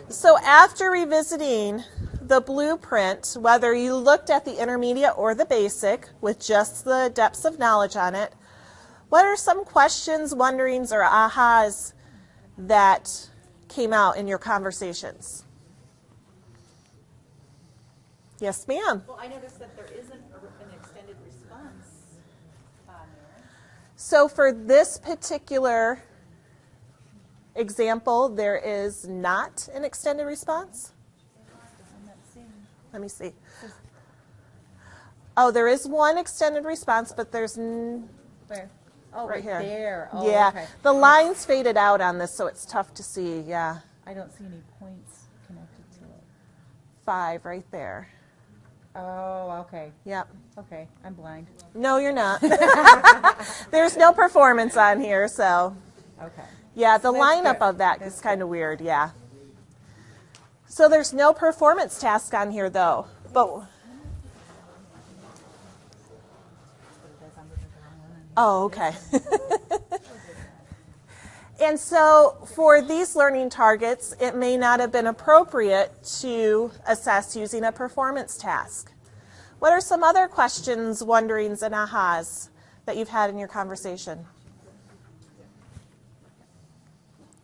So after revisiting the blueprint, whether you looked at the intermediate or the basic with just the depths of knowledge on it, what are some questions, wonderings, or ahas that came out in your conversations? Yes, ma'am. Well, I noticed that there isn't an extended response on there. So for this particular example, there is not an extended response? I'm not seeing. Let me see. Oh, there is one extended response, but there's... Where? Oh, right here. there. Oh, yeah. okay. The line's faded out on this, so it's tough to see. Yeah. I don't see any points connected to it. 5 right there. Oh, okay. Yep. Okay, I'm blind. No, you're not. There's no performance on here, so. Okay. Yeah, the That's lineup good. of that is kind of weird, yeah. So there's no performance task on here, though. But oh, okay. And so for these learning targets, it may not have been appropriate to assess using a performance task. What are some other questions, wonderings, and ahas that you've had in your conversation?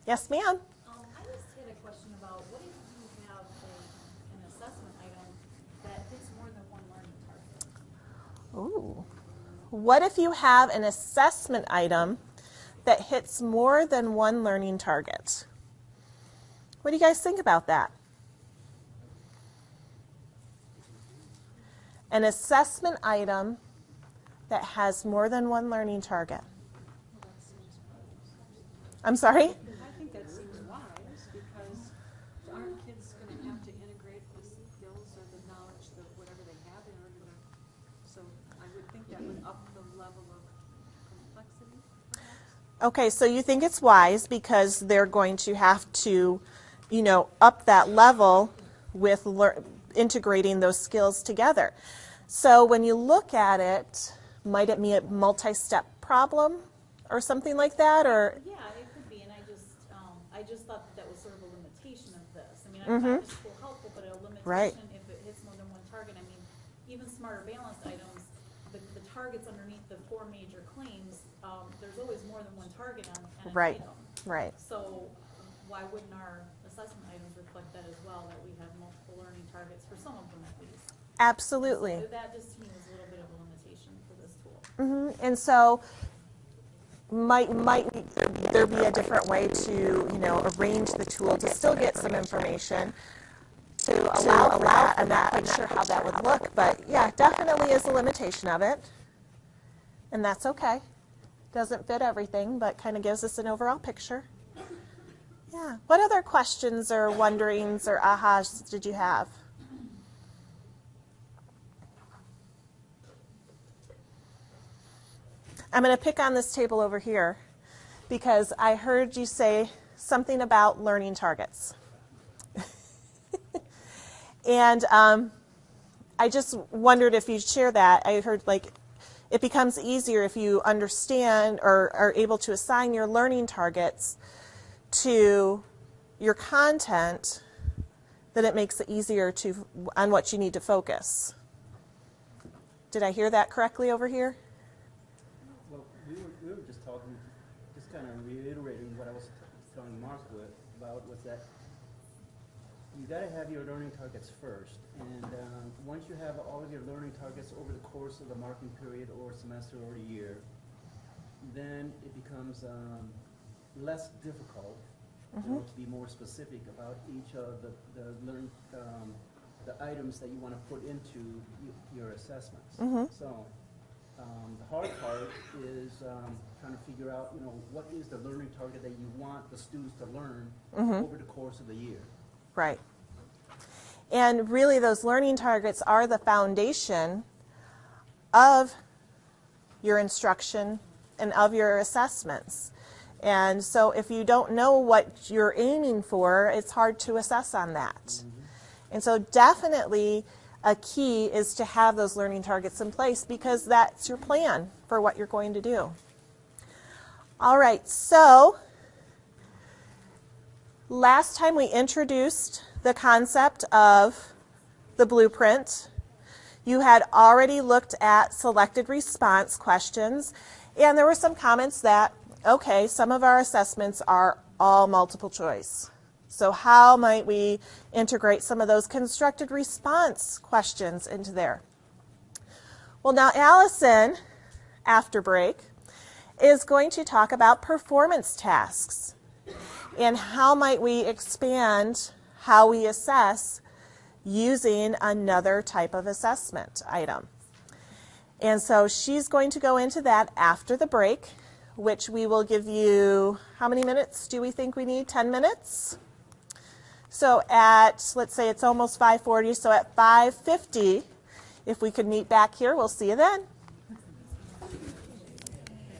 Yes, ma'am. I just had a question about what if you have an assessment item that hits more than one learning target? Ooh. What if you have an assessment item that hits more than one learning target? What do you guys think about that? An assessment item that has more than one learning target. I'm sorry? I think that seems wise because aren't kids going to have to integrate the skills or the knowledge, whatever they have in order to, so I would think that would up the level of complexity, perhaps? Okay, so you think it's wise because they're going to have to, up that level with integrating those skills together. So when you look at it, might it be a multi-step problem or something like that, or? Yeah, it could be, and I just thought that was sort of a limitation of this. I mean, I find this tool helpful, but a limitation Right. if it hits more than one target. I mean, even smarter balanced items, the targets underneath the 4 major claims, there's always more than one target on an Right. item. Right. So why wouldn't our assessment items reflect that as well, that we have multiple learning targets for some of them at least? Absolutely. So that just to me was a little bit of a limitation for this tool. And so might there be a different way to arrange the tool to still get some information to allow that? I'm not quite sure how that would look, but yeah, definitely is a limitation of it, and that's okay. Doesn't fit everything, but kind of gives us an overall picture. Yeah. What other questions or wonderings or ahas did you have? I'm going to pick on this table over here because I heard you say something about learning targets. And I just wondered if you'd share that. I heard it becomes easier if you understand or are able to assign your learning targets to your content, then it makes it easier on what you need to focus. Did I hear that correctly over here? Well, we were just talking, just kind of reiterating what I was telling Mark about was that you got to have your learning targets first, and once you have all of your learning targets over the course of the marking period or semester or a year, then it becomes less difficult to be more specific about each of the items that you want to put into your assessments. So the hard part is trying to figure out, what is the learning target that you want the students to learn over the course of the year. Right. And really those learning targets are the foundation of your instruction and of your assessments. And so if you don't know what you're aiming for, it's hard to assess on that. And so definitely a key is to have those learning targets in place because that's your plan for what you're going to do. All right, so Last time we introduced the concept of the blueprint. You had already looked at selected response questions, and there were some comments that, okay, some of our assessments are all multiple choice. So how might we integrate some of those constructed response questions into there? Well, now Allison, after break, is going to talk about performance tasks and how might we expand how we assess using another type of assessment item. And so she's going to go into that after the break, which we will give you, how many minutes do we think we need? 10 minutes? So at, let's say it's almost 5:40, so at 5:50, if we could meet back here, we'll see you then.